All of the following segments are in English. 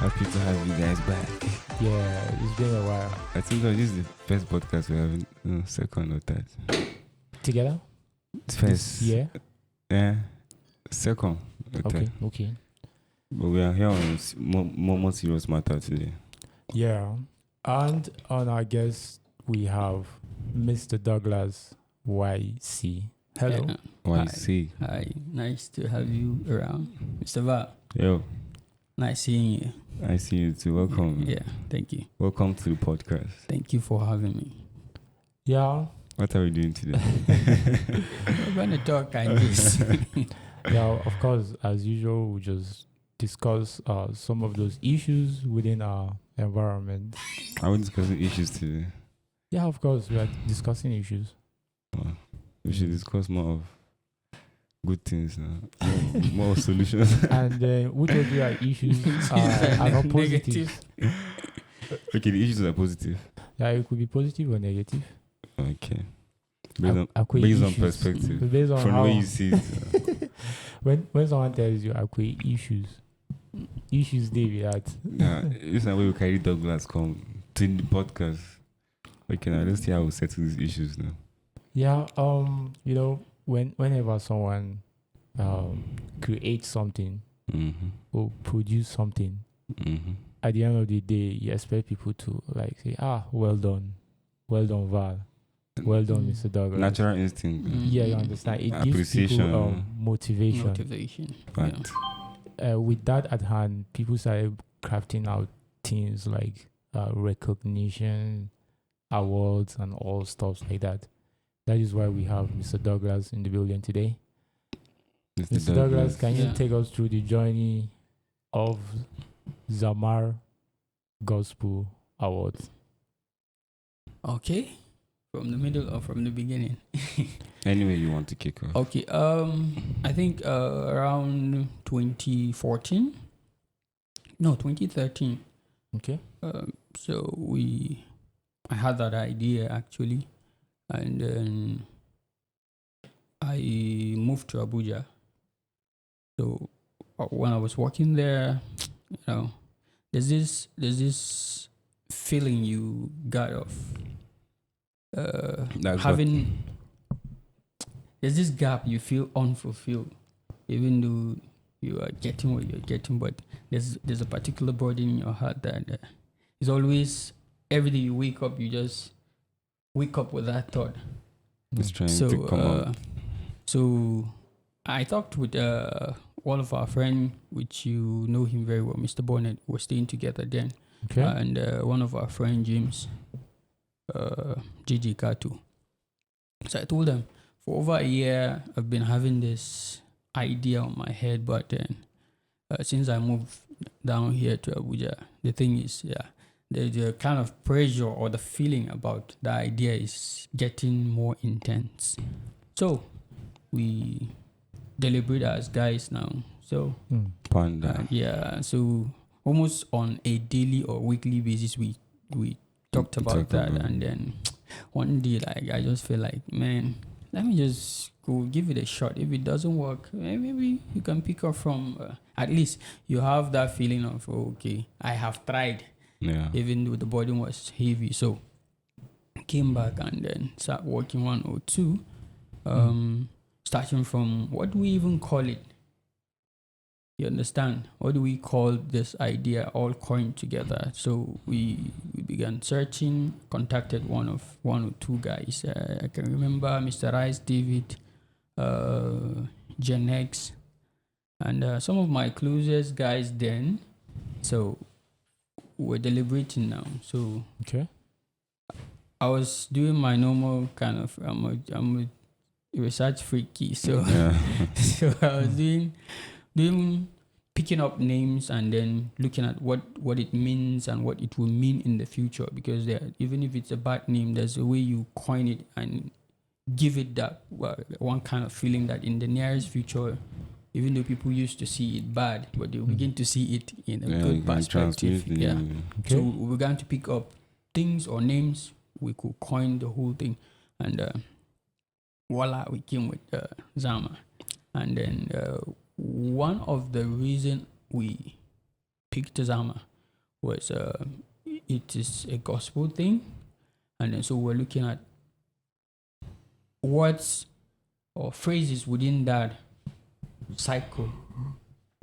Happy to have you guys back. Yeah, it's been a while. I think this is the first podcast we're having. No, second or third. Together? First. Yeah. Yeah. Second. Or third. Okay. But we are here on more serious matter today. Yeah. And on our guest, we have Mr. Douglas YC. Hello. YC. Hi, nice to have you around. Mr. Va, Yo, nice seeing you. I see you too. Welcome. Yeah, thank you. Welcome to the podcast. Thank you for having me. Yeah. What are we doing today? We're going to talk like this. Yeah, of course, as usual, we just discuss some of those issues within our environment. Are we discussing issues today? Yeah, of course, we are discussing issues. We should discuss more of good things now. More solutions. And which of your issues are not positive? Okay, the issues are positive. Yeah, it could be positive or negative. Okay. Based on issues. perspective. Based on From how, the way you see it. when someone tells you I issues they be that. Yeah, it's not where we carry Douglas come to the podcast. Okay, now let's see how we settle these issues now. Yeah, whenever someone creates something or produce something, at the end of the day, you expect people to like say, well done, Val, well done, Mr. Douglas. Natural instinct. Yeah, you understand. It gives Appreciation. people motivation. Right. With that at hand, people started crafting out things like recognition, awards, and all stuff like that. That is why we have Mr. Douglas in the building today. Mr. Douglas, can you take us through the journey of Zamar Gospel Awards? Okay. From the middle or from the beginning? Anyway, you want to kick off. Okay. I think around 2014. No, 2013. Okay. So I had that idea actually. And then I moved to Abuja. So when I was working there, there's this feeling you got of having. There's this gap you feel unfulfilled, even though you are getting what you're getting, but there's a particular burden in your heart that is always every day you wake up, you just wake up with that thought. It's trying to come out. So I talked with one of our friends, which you know him very well, Mr. Bonnet. We're staying together then. Okay. And one of our friends, James, Gigi Katu. So I told them, for over a year, I've been having this idea on my head, but then since I moved down here to Abuja, the thing is, the kind of pressure or the feeling about the idea is getting more intense. So we deliberate as guys now. So Panda. so almost on a daily or weekly basis, we talked about that. And then one day, like, I just feel like, man, let me just go give it a shot. If it doesn't work, maybe you can pick up from at least you have that feeling of, okay, I have tried. Yeah. Even though the burden was heavy. So came back and then start working 102. Starting from, what do we even call it? You understand? What do we call this idea all coined together? So we began searching, contacted one or two guys. I can remember Mr. Rice, David, Gen X, and some of my closest guys then. So we're deliberating now. So okay, I was doing my normal kind of I'm a research freaky. So so I was doing picking up names and then looking at what it means and what it will mean in the future, because even if it's a bad name, there's a way you coin it and give it that one kind of feeling that in the nearest future, even though people used to see it bad, but they begin to see it in a good perspective. Okay. So we began to pick up things or names. We could coin the whole thing. And voila, we came with Zama. And then one of the reason we picked Zama was it is a gospel thing, and then so we're looking at words or phrases within that cycle.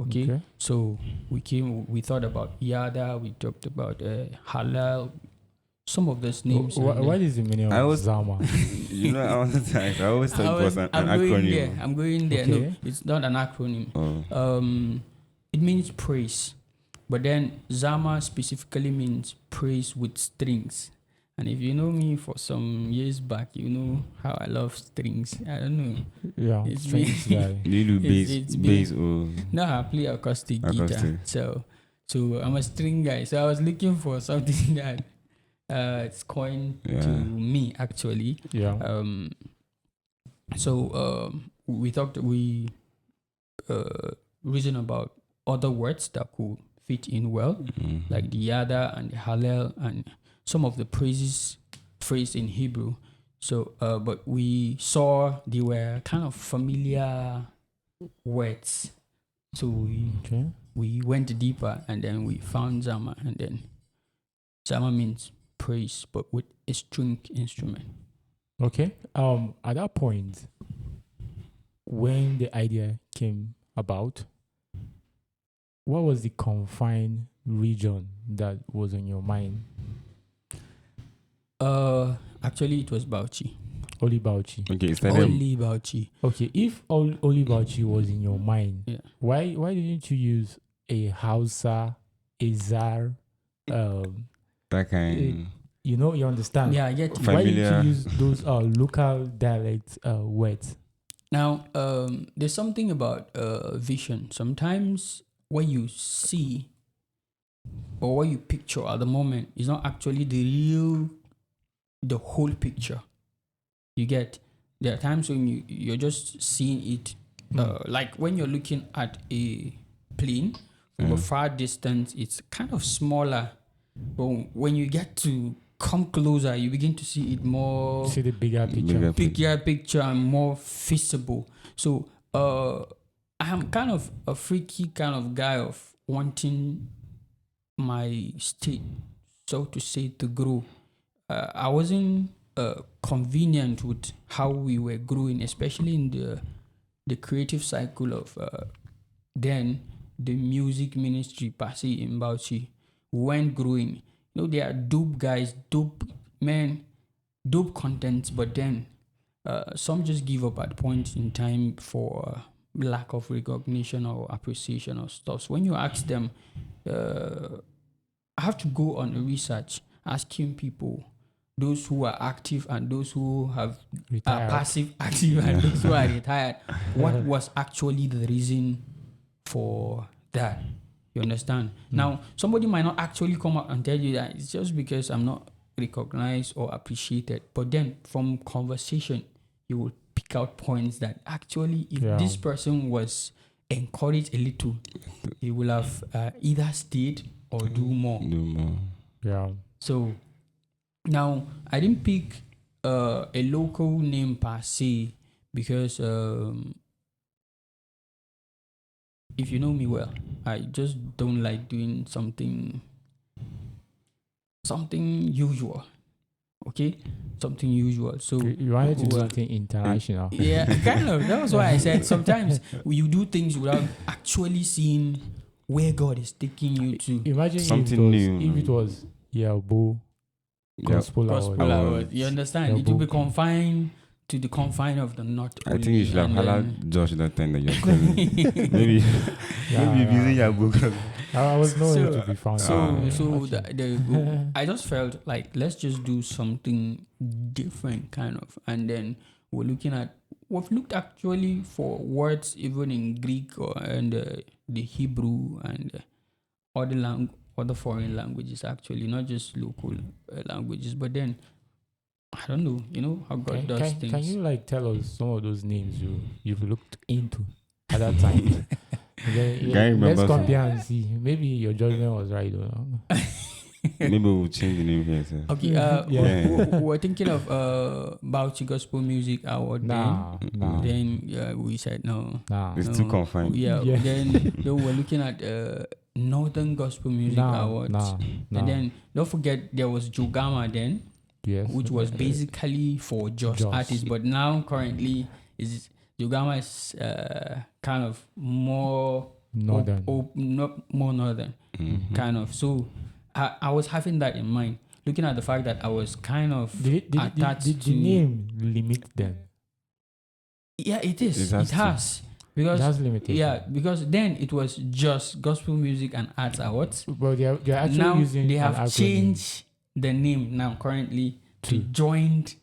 Okay, so we thought about yada, we talked about halal, some of those names. What is the meaning of Zama? I always thought it was an acronym. I'm going there. Okay. No, it's not an acronym. Oh. It means praise, but then Zama specifically means praise with strings. And if you know me for some years back, you know how I love strings. I don't know. Yeah, It's strings me. guy. Do you do bass or No, I play acoustic guitar. So I'm a string guy. So I was looking for something that it's coined to me actually. Yeah. We reason about other words that could fit in well, like the yada and the halal and some of the praises phrased in Hebrew. So, but we saw they were kind of familiar words. So we went deeper and then we found Zama, and then Zama means praise, but with a string instrument. Okay. At that point, when the idea came about, what was the confined region that was in your mind? Actually, it was Bauchi. Only Bauchi. Okay, Only Bauchi. Okay, if only Bauchi was in your mind, why didn't you use a Hausa, a Zar, that kind? You understand? Yeah, I get you. Why didn't you use those local dialect words? Now, there's something about vision. Sometimes what you see or what you picture at the moment is not actually the whole picture. You get, there are times when you're just seeing it, like when you're looking at a plane from a far distance, it's kind of smaller, but when you get to come closer, you begin to see it more. See the bigger picture. Bigger picture and more feasible. So I am kind of a freaky kind of guy of wanting my state, so to say, to grow. I wasn't convenient with how we were growing, especially in the creative cycle of then the music ministry per se in Bauchi. We weren't growing. There are dope guys, dope men, dope contents, but then some just give up at points in time for lack of recognition or appreciation or stuff. So when you ask them, I have to go on a research, asking people, those who are active and those who are passive active and those who are retired, what was actually the reason for that? You understand? Now, somebody might not actually come up and tell you that it's just because I'm not recognized or appreciated. But then from conversation, you will pick out points that actually, if this person was encouraged a little, he will have either stayed or do more. Yeah. So now I didn't pick a local name per se because if you know me well, I just don't like doing something usual. Okay, something usual. So you wanted to do something international. Yeah, kind of. That was why I said sometimes you do things without actually seeing where God is taking you to. Imagine something new. If it was Yabo Gospel Award. You understand? It will be confined to the confine of the north. I think you should have allowed Josh that time that you're calling. maybe using your book. I was nowhere to be found. I just felt like let's just do something different, kind of, and then we've looked actually for words even in Greek and the Hebrew and other foreign languages, actually, not just local languages, but then I don't know, how God does things. Can you tell us some of those names you've looked into at that time? Let's compare and see. Maybe your judgment was right or Maybe we'll change the name here. Sir. Okay. We were thinking of Bauchi Gospel Music Award. Nah. Then we said no. Nah. It's too confined. Yeah. Then we were looking at Northern Gospel Music Awards. And then don't forget there was Jugama then, yes, which was basically for Jos artists, but now currently is Jugama is kind of more northern, not more northern, kind of. So I was having that in mind, looking at the fact that I was kind of attached did to the name limit them? Yeah, it is. It has because It has limitation. yeah, because then it was just Gospel Music and Arts Awards. Well, they're actually Now using they an have acronym changed the name now currently to Joint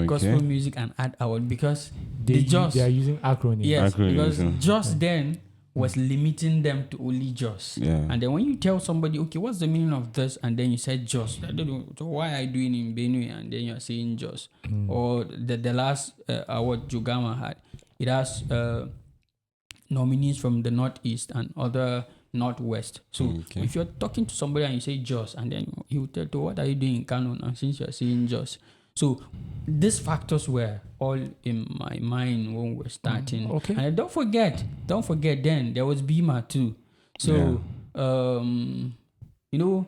Gospel Music and Art Award because they are using acronyms. Yes, Acronyms, because just then was limiting them to only Jos. Yeah. And then when you tell somebody, okay, what's the meaning of this? And then you said Jos. I don't know. So why are you doing in Benue? And then you're saying Jos. Or the last award Jugama had, it has nominees from the Northeast and other Northwest. So if you're talking to somebody and you say Jos, and then he will tell you, what are you doing in Kano now since you're saying Jos? So these factors were all in my mind when we were starting. Okay. And don't forget, then there was Bima too. So, you know,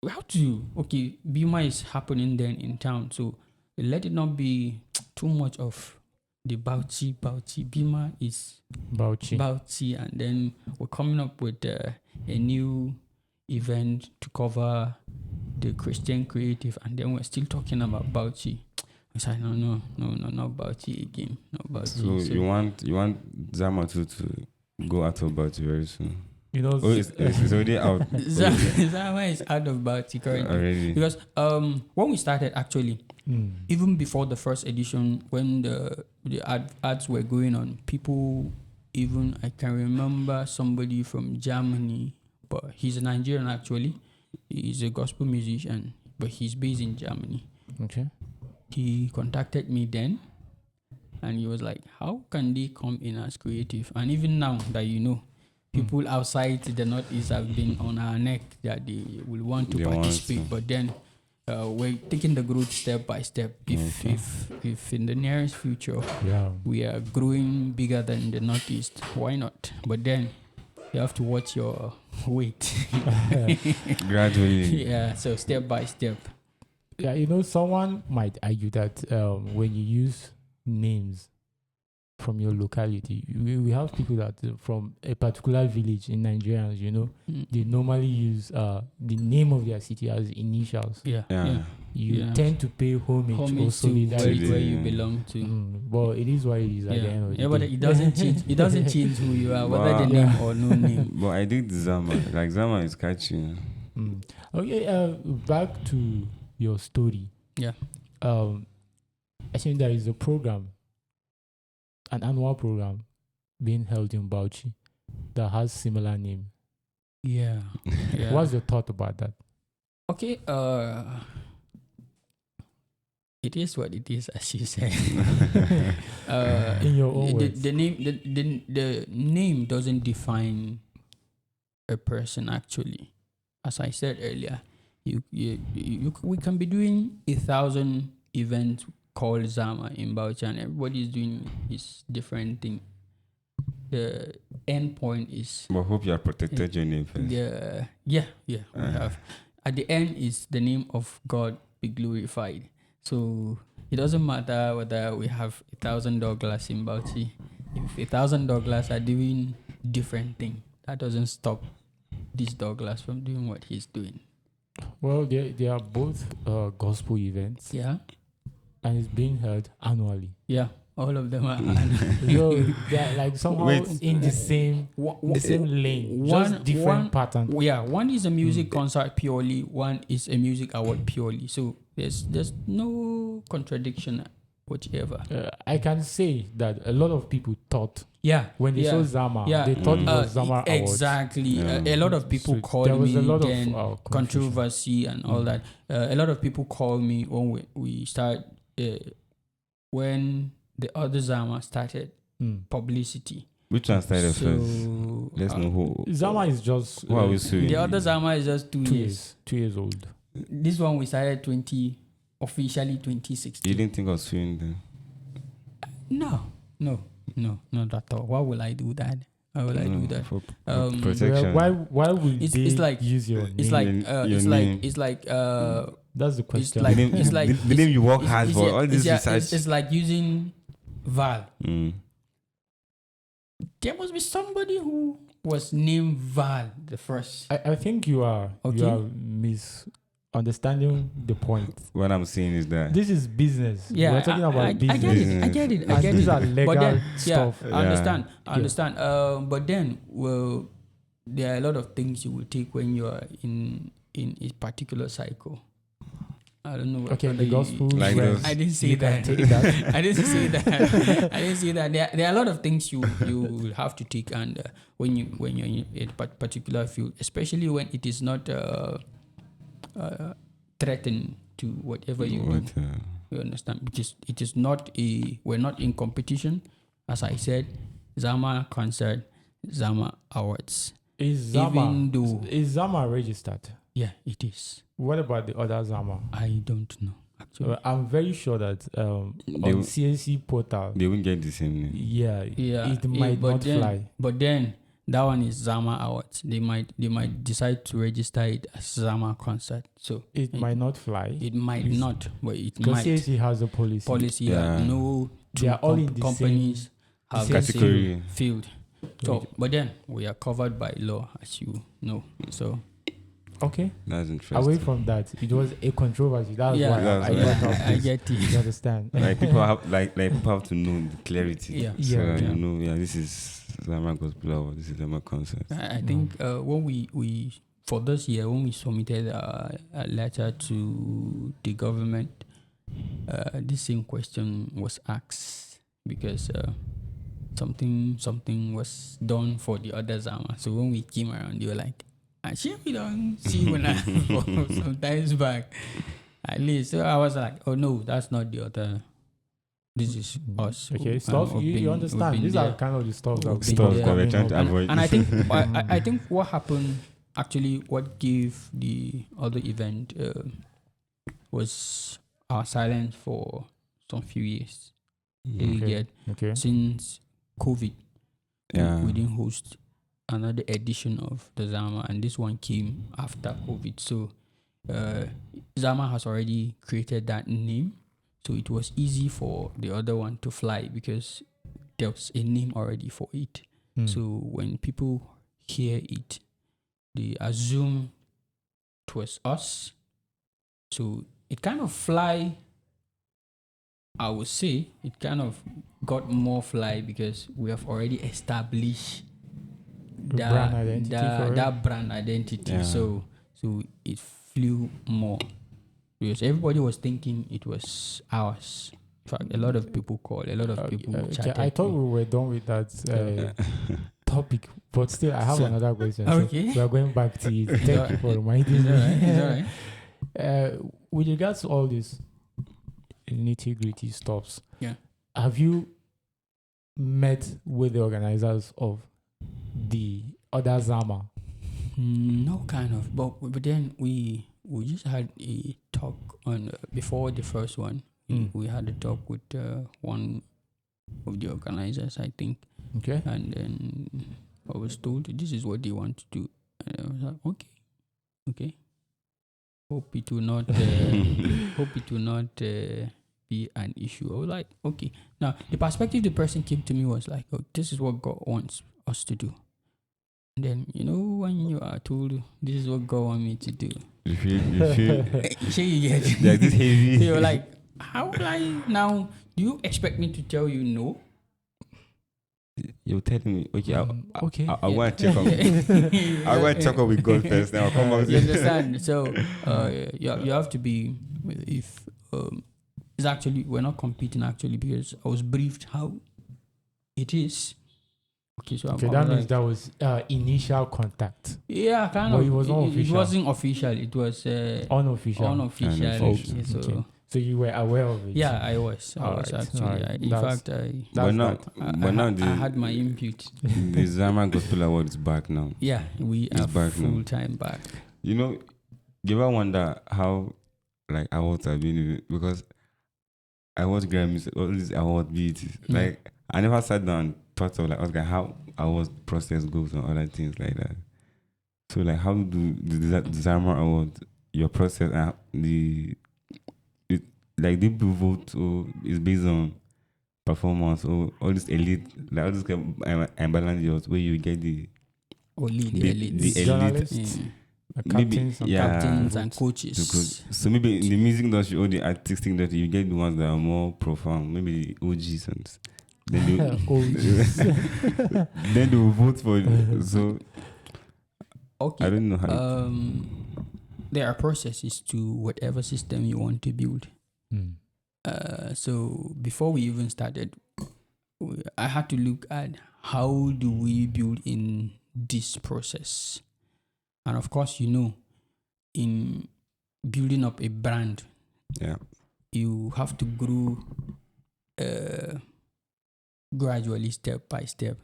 we have to, Bima is happening then in town. So let it not be too much of the Bauchi. Bima is Bauchi. And then we're coming up with a new event to cover the Christian creative, and then we're still talking about Bauchi. I said, no, not Bauchi again, not Bauchi. So you want Zama to go out of Bauchi very soon? You know, it's already out. Zama is out of Bauchi currently. Already. Because when we started, actually, even before the first edition, when the ads were going on, people, even I can remember somebody from Germany, but he's a Nigerian actually. He's a gospel musician, but he's based in Germany. Okay. He contacted me then, and he was like, how can they come in as creative? And even now that people outside the Northeast have been on our neck that they will want to participate, but then we're taking the growth step by step. If in the nearest future we are growing bigger than the Northeast, why not? But then you have to watch your weight. Gradually. Yeah, so step by step. Yeah, someone might argue that when you use names from your locality, we have people that from a particular village in Nigerians, they normally use the name of their city as initials. Yeah. You tend to pay homage or solidarity where you belong to. Well, it is what it is at the end of the day. But it doesn't change. It doesn't change who you are, whether the name or no name. But I think Zama, Zama is catchy. Okay, back to your story. Yeah. I think there is a program, an annual program being held in Bauchi that has similar name. Yeah. What's your thought about that? Okay, it is what it is, as you said. In your own words. The name doesn't define a person actually. As I said earlier, we can be doing 1,000 events called Zama in Bauchi, and everybody is doing his different thing. The end point is. But hope you have protected your name first. We have. At the end is the name of God be glorified. So it doesn't matter whether we have 1,000 Douglas in Bauchi. If 1,000 Douglas are doing different thing, that doesn't stop this Douglas from doing what he's doing. Well, they are both gospel events. Yeah. And it's being held annually. Yeah. All of them are annual. They're like somehow in the same lane. Just different pattern. Yeah. One is a music concert purely. One is a music award purely. So there's no contradiction whatsoever. I can say that a lot of people thought when they saw Zama, they thought it was ZamarAwards. Exactly. A lot of people called me then controversy and all that. A lot of people called me when we start when the other Zama started publicity. Which one started first? Let's know who. Zama is just. Who are we suing? The other Zama is just 2 years. 2 years old. This one we started officially 2016. You didn't think of suing them? No, not at all. Why will I do that? How will I do that? For Um, protection. Why would It's- they it's like- use your name? It's like Your name. That's the question. like- the name, it's like- the name you work it's- hard it's- for. yeah, All this yeah, research. it's like using Val. Mm. There must be somebody who was named Val the first. I think you are Okay. misunderstanding the point. What I'm saying is that This is business. Yeah, We're talking about I business. get it. I get it. I And get these it. are legal But then, stuff. I understand. I Yeah. understand. But then, well, there are a lot of things you will take when you are in a particular cycle. I don't know. Okay, whether the you- gospel. Like yes, those- I didn't say you can that. take that. I didn't say that. I didn't say that. There are a lot of things you will have to take, and when you're in a particular field, especially when it is not threatened to whatever you do. what, You understand? It is not we're not in competition. As I said, Zama concert, Zama Awards. Is Even though- Zama is Zama registered? Yeah, it is. What about the other Zama? I don't know actually. I'm very sure that They on will- CSC portal, they won't get the same name. yeah, Yeah, it might but not then, fly. But then that one is Zama Awards. They might decide to register it as Zama concert. So It might not fly. it might Please. not, but it Because might. CSC has a policy. Policy. Yeah. No They two are all in the companies have same the category. same field. So, but then we are covered by law, as you know. So Okay. That's Away interesting. from that, it was a controversy. That's yeah, why That's I why. brought up I this. get You it. understand? Like people have like people have to know the clarity. Yeah. So Yeah. you know, this is Zama Gospel Award, this is Zama concert. I think when we for this year when we submitted a letter to the government, this same question was asked because something was done for the other Zama. So when we came around, they were like, "Actually, we don't see when I sometimes back." At least, so I was like, "Oh no, that's not the other. This is us." Okay, who- stuff who've you been- understand. who've These been are there. kind of the stuff that We've been Stuff there. that we're trying to avoid. And I think I think what happened actually, what gave the other event was our silence for some few years. You Okay. get Okay. since COVID, Yeah. we didn't host another edition of the Zama, and this one came after COVID. So Zama has already created that name, so it was easy for the other one to fly because there was a name already for it. Hmm. So when people hear it, they assume it was us. So it kind of fly. I would say it kind of got more fly because we have already established The brand identity for it. that brand identity. Yeah. So it flew more because everybody was thinking it was ours. In fact, a lot of people called. A lot of people chatted. I thought we were done with that topic, but still, I have So- another question. So Okay. we are going back to it. Thank you alright. for reminding It's alright. It's me. alright. With regards to all this nitty-gritty stuffs, Yeah. have you met with the organizers of the other Zama? No, kind of. But then we just had a talk on before the first one. We had a talk with one of the organizers, I think, Okay. and then I was told this is what they want to do, and I was like, okay. Hope it will not. Hope it will not be an issue. I was like, okay. Now the perspective the person came to me was like, oh, this is what God wants us to do. And then when you are told this is what God wants me to do, You feel sure you get it. like this heavy. You're like, how will I now? Do you expect me to tell you no? You're telling me, okay, Okay. I want to check up. I want to check up with God first. Then I'll come out. You understand? So you have to be, if it's actually, we're not competing actually because I was briefed how it is. Okay, so Okay, I'm that like, means that was initial contact, yeah, kind But of. it was not It official. wasn't official. It was unofficial. unofficial. Unofficial. Okay, so Okay. So you were aware of it. yeah, I was Alright, actually. alright. In That's- fact, I But now, that. but now I had my input. the Zama Gospel Award is back now. Yeah, we It's are back now. full time back. You know, you ever wonder how like awards have been, because I watch Grammys, all these award beats. Like I never sat down and part of like asking how our process goes and other things like that. So like, how do the Zama Award, your process and like the people vote or is based on performance or all this elite, like all this kind of imbalance where you get the elite. Journalists, captains, Captains and the coaches. So maybe in the music industry or the artistic industry, you get the ones that are more profound, maybe the OGs and then then they will vote for it. So Okay. I don't know how. There are processes to whatever system you want to build. Mm. So before we even started, I had to look at how do we build in this process. And of course, in building up a brand, you have to grow gradually, step by step.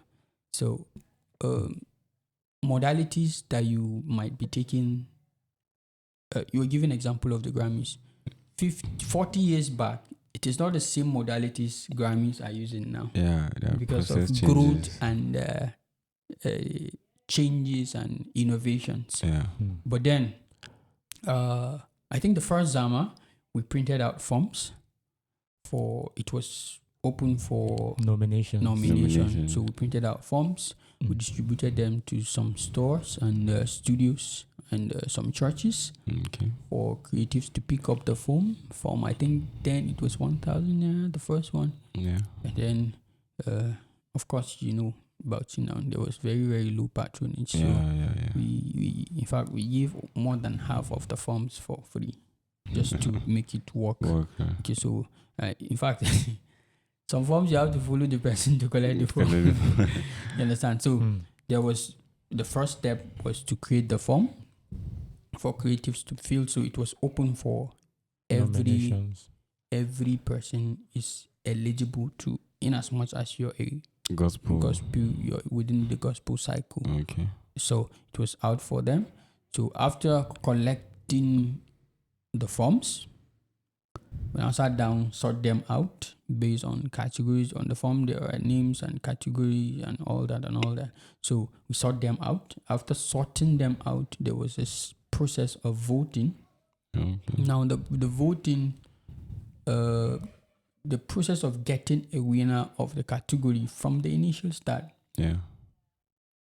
So modalities that you might be taking, you were giving an example of the Grammys. 40 years back, it is not the same modalities Grammys are using now. Yeah, because of growth and changes and innovations. Yeah. But then, I think the first Zama, we printed out forms it was open for nomination. So we printed out forms, we distributed them to some stores and studios and some churches for creatives to pick up the form. I think then it was 1,000, the first one. Yeah. And then, of course, about there was very, very low patronage. So we in fact, we gave more than half of the forms for free just to make it work. Okay, so in fact, some forms you have to follow the person to collect the form. You understand? So there was the first step was to create the form for creatives to fill. So it was open for every person is eligible to, in as much as you're a gospel, you're within the gospel cycle. Okay. So it was out for them. So after collecting the forms, when I sat down, sort them out based on categories on the form. There are names and categories and all that. So we sort them out. After sorting them out, there was this process of voting. Okay. Now the voting, the process of getting a winner of the category from the initial start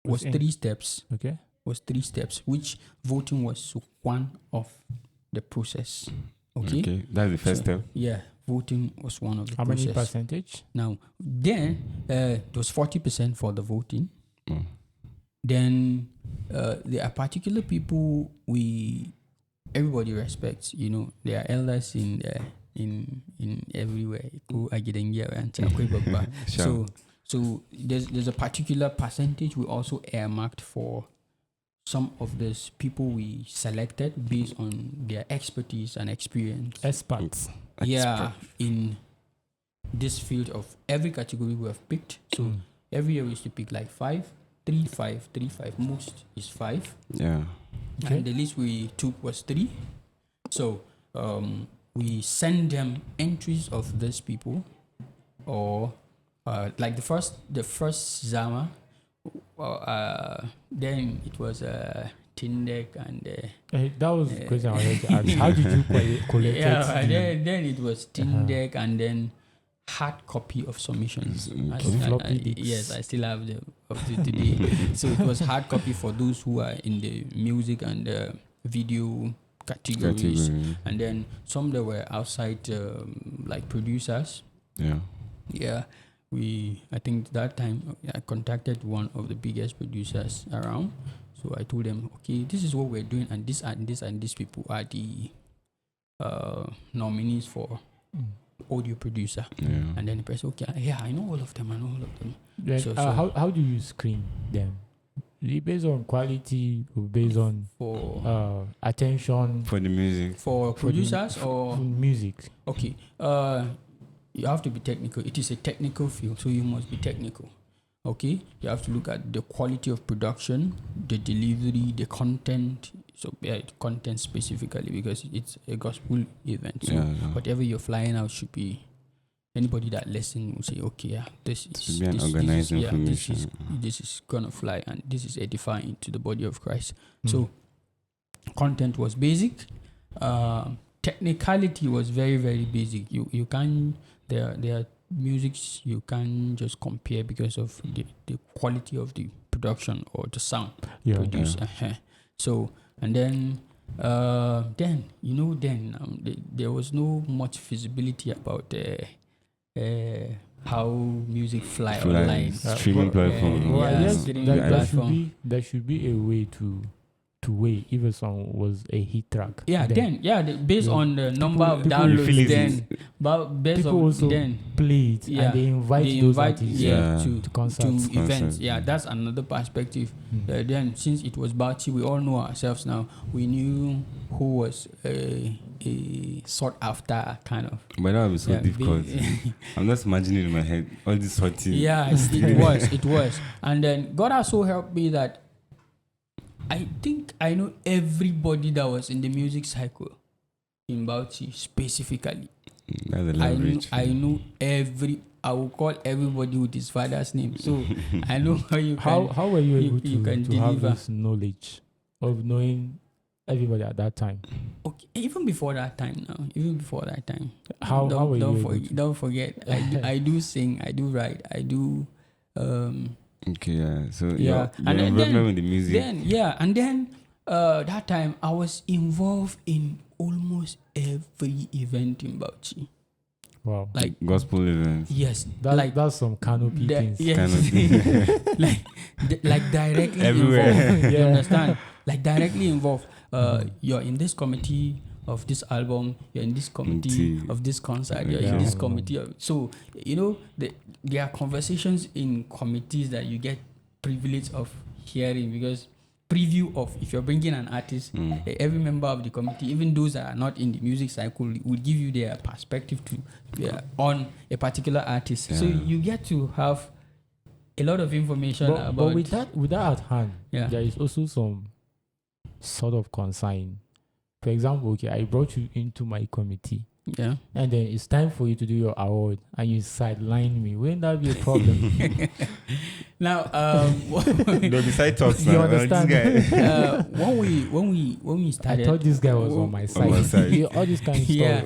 was 3 steps. Okay. Was 3 steps, which voting was one of the process. Okay. That's the first step. Yeah, voting was one of the How process. many percentage? Now, then it was 40% for the voting. Then there are particular people everybody respects. There are elders in everywhere. So there's a particular percentage we also earmarked for some of these people we selected based on their expertise and experience. Experts. Yeah, in this field of every category we have picked. So every year we used to pick like 5, 3, 5, 3, 5. Most is 5. Yeah. Okay. And the list we took was 3. So we send them entries of these people, or like the first Zama. Then it was Tindek and that was the question I wanted to ask. How did you collect it? Then it was Tindek and then hard copy of submissions. Yes, I still have them up to today. So it was hard copy for those who are in the music and video categories, and then some that were outside, like producers. Yeah. I think that time I contacted one of the biggest producers around. So I told them, okay, this is what we're doing, and this and these people are the nominees for audio producer. And then the person, okay, yeah, I know all of them. Then, so how do you screen them? Is it based on quality or based on attention for the music? For producers or music? Okay. You have to be technical. It is a technical field, so you must be technical. Okay? You have to look at the quality of production, the delivery, the content. So, content specifically, because it's a gospel event. So, whatever you're flying out should be anybody that listen will say, okay, yeah, this should be an organized information. This is gonna fly, and this is edifying to the body of Christ. So content was basic. Technicality was very, very basic. You can't, there are musics you can't just compare because of the quality of the production or the sound produced. So, and then there was no much visibility about how music fly online. Streaming platform. I guess platform. there should be a way to weigh if a song was a hit track. Based on the number of downloads, then but based people on also then play it and they invite those artists to concerts. to events. That's another perspective. Then since it was Bauchi, we all know ourselves now. We knew who was a sought after kind of. But that would be so difficult. I'm just imagining in my head all this sorting. It was. And then God also helped me that I think I know everybody that was in the music cycle in Bauchi specifically. That's a leverage. I know I will call everybody with his father's name. So I know how were you able to have deliver this knowledge of knowing everybody at that time? Okay, even before that time now. How were you able to? Don't forget, I do sing, I do write, I do Okay, yeah. So yeah, and then with the music. And then that time I was involved in almost every event in Bauchi. Wow. Like gospel events. Yes. That's some canopy things. Yes. Canopy. like directly everywhere. Involved. You understand? Like directly involved. You're in this committee of this album, you're in this committee of this concert, you're in this committee of, so there are conversations in committees that you get privilege of hearing, because preview of, if you're bringing an artist, every member of the committee, even those that are not in the music cycle, will give you their perspective on a particular artist. So you get to have a lot of information about. But with that at hand, there is also some sort of consign. For example, I brought you into my committee. Yeah. And then it's time for you to do your award, and you sideline me. Wouldn't that be a problem? Now, no, beside talks now. You understand? This guy. When we started, I thought this guy was on my side. All this kind of stuff.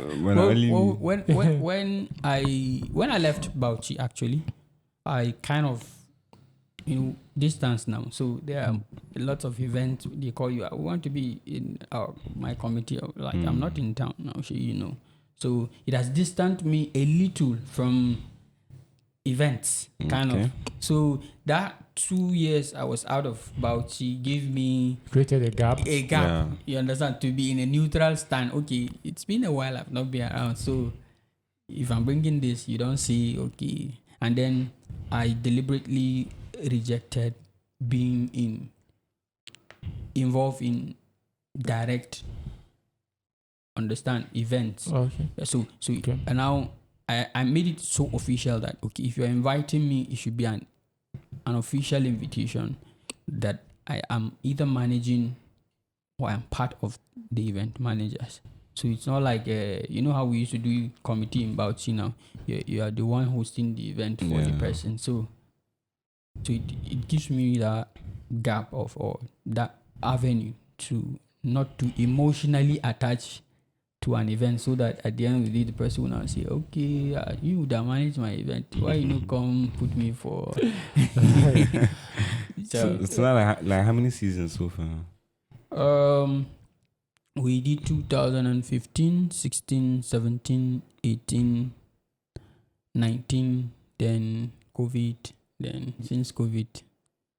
When I left Bauchi, actually, I kind of distance now. So there are lots of events. They call you. I want to be in my committee. Like I'm not in town now. So it has distanced me a little from events, kind of. So that 2 years I was out of Bauchi gave me created a gap. Yeah. You understand? To be in a neutral stand. Okay, it's been a while I've not been around. So if I'm bringing this, you don't see. Okay, and then I deliberately rejected being involved in direct events. Okay. So and now I made it so official that if you're inviting me, it should be an official invitation that I am either managing or I'm part of the event managers. So it's not like how we used to do committee in Bauchi now. You are the one hosting the event for the person. So it gives me that gap or that avenue to not to emotionally attach to an event, so that at the end of the day the person will now say, okay, you that manage my event, why you not come put me for so it's not like how many seasons so far? We did 2015, 16, 17, 18, 19, then COVID, then since COVID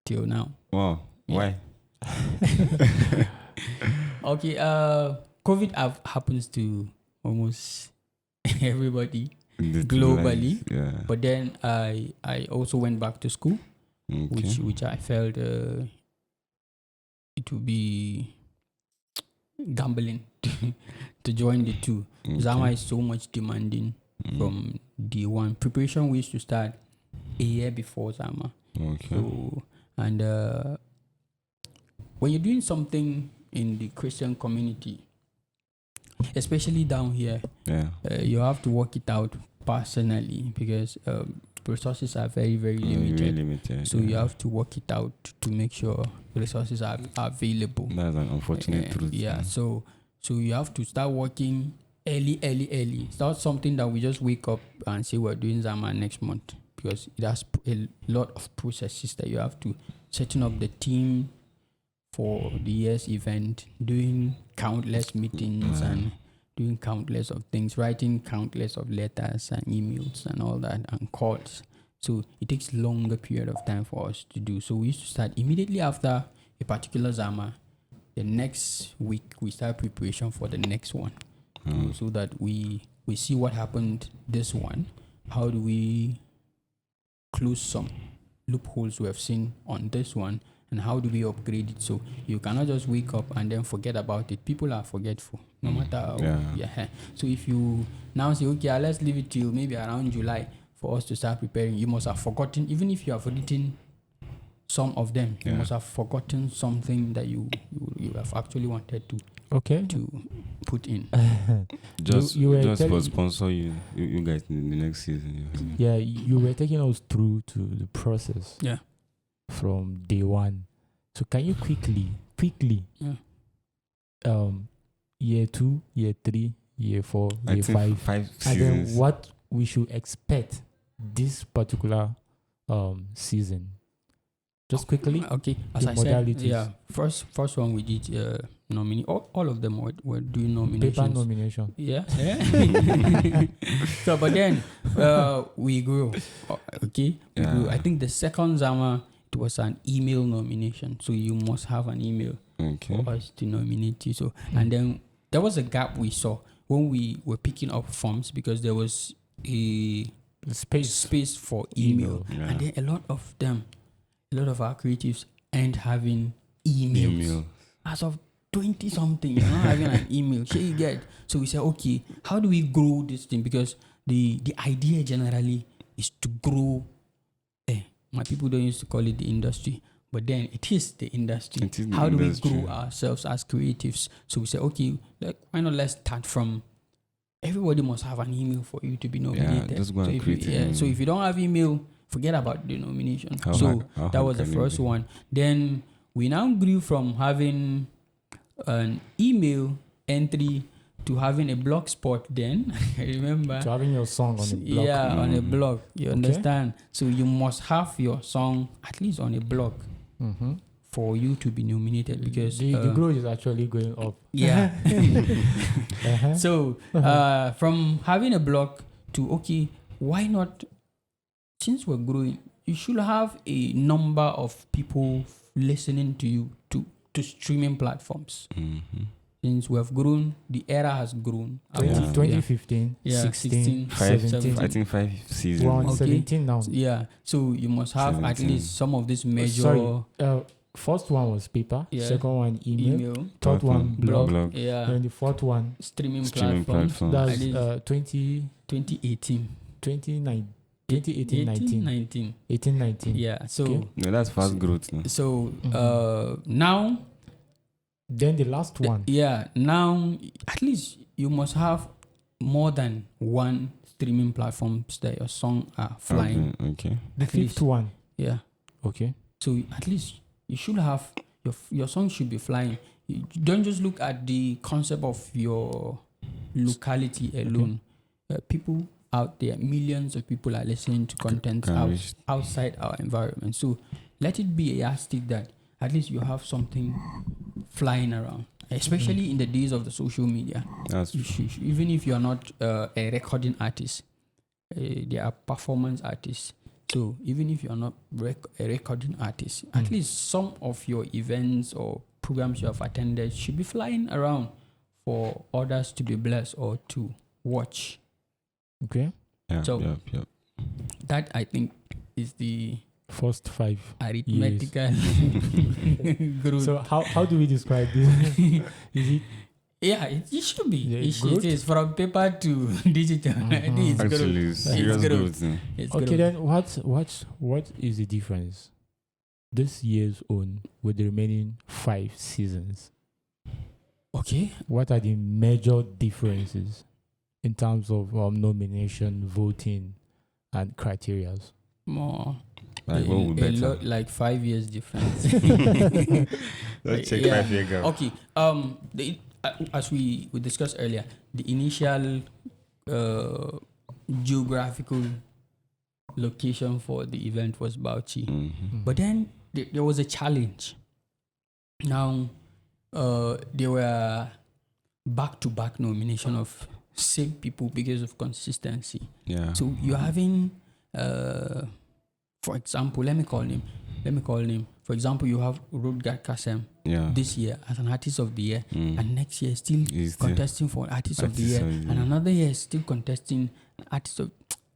till now. Wow. Why? Okay, COVID happens to almost everybody globally. But then I also went back to school, which I felt it would be gambling to join the two. Zama is so much demanding from day one. Preparation we used to start a year before Zama. So, and when you're doing something in the Christian community, especially down here, you have to work it out personally, because resources are very, very limited. Really limited. So you have to work it out to make sure resources are available. That's an unfortunate truth. Yeah. So you have to start working early. It's not something that we just wake up and say we're doing Zama next month, because it has a lot of processes that you have to setting up the team for the year's event, doing countless meetings and doing countless of things, writing countless of letters and emails and all that and calls. So it takes longer period of time for us to do. So we used to start immediately after a particular Zama. The next week we start preparation for the next one, so that we see what happened this one. How do we close some loopholes we have seen on this one, and how do we upgrade it? So you cannot just wake up and then forget about it. People are forgetful, no matter how. Yeah. So if you now say, okay, let's leave it till maybe around July for us to start preparing, you must have forgotten. Even if you have written some of them, you must have forgotten something that you have actually wanted to put in. just you for sponsor you guys in the next season. Yeah, you were taking us through to the process. Yeah. From day one. So can you quickly, year 2, year 3, year 4, year 5 5 and seasons. then what we should expect this particular season? Just quickly. Okay, as the I said, modalities. first one we did nominee. All of them were doing nominations. Paper nomination. Yeah. So, but then we grew. Okay, we grew. I think the second Zama, it was an email nomination. So you must have an email for us to nominate you. So and then there was a gap we saw when we were picking up forms, because there was a space for email. And then a lot of our creatives ain't having emails. As of 20 something, you're not having an email. Sure you get. So we said, okay, how do we grow this thing? Because the idea generally is to grow. My people don't used to call it the industry, but then it is the industry. How do we grow ourselves as creatives? So we said, okay, why not let's start from everybody must have an email for you to be nominated. Just go and create it. So if you don't have email, forget about the nomination. That was the first one. Then we now grew from having an email entry to having a blog spot. Then I remember to having your song on a blog. Yeah, on a blog. You understand? So you must have your song at least on a blog for you to be nominated, because the growth is actually going up. Yeah. So from having a blog to, okay, why not? Since we're growing, you should have a number of people listening to you to streaming platforms. Since we have grown, the era has grown. 2015, 16, 17. I think 5 seasons. We're on 17 now. Yeah, so you must have at least some of this major. Sorry, first one was paper. Second one email. Third one blog. Yeah. And the fourth one streaming platforms. That's 2018. 19. Yeah. So that's fast growth. No? So now. Then the last one. Now at least you must have more than one streaming platforms that your song are flying. Okay. The fifth one. Yeah. Okay. So at least you should have your song should be flying. You don't just look at the concept of your locality alone. People out there, millions of people are listening to content outside our environment. So let it be a yardstick that at least you have something flying around, especially in the days of the social media. Even if you are not a recording artist, there are performance artists. So even if you are not a recording artist, at least some of your events or programs you have attended should be flying around for others to be blessed or to watch. Okay. That I think is the first 5 arithmetical growth. So how do we describe this? Is it? Yeah, it should be. It is from paper to digital. It's actually serious growth. Okay, then what is the difference this year's own with the remaining 5 seasons? Okay. What are the major differences? in terms of nomination, voting, and criteria? More. Like what would A better? lot, like 5 years difference. Let's check Yeah. 5 year gap. Okay. As we discussed earlier, the initial geographical location for the event was Bauchi, but then there was a challenge. Now, there were back-to-back nomination of same people because of consistency. Yeah. So you're having, for example, let me call him. For example, you have Rodgar Kasem Yeah. this year as an artist of the year, and next year still He's still contesting for artist of the artist year, of the and year. another year still contesting artist of.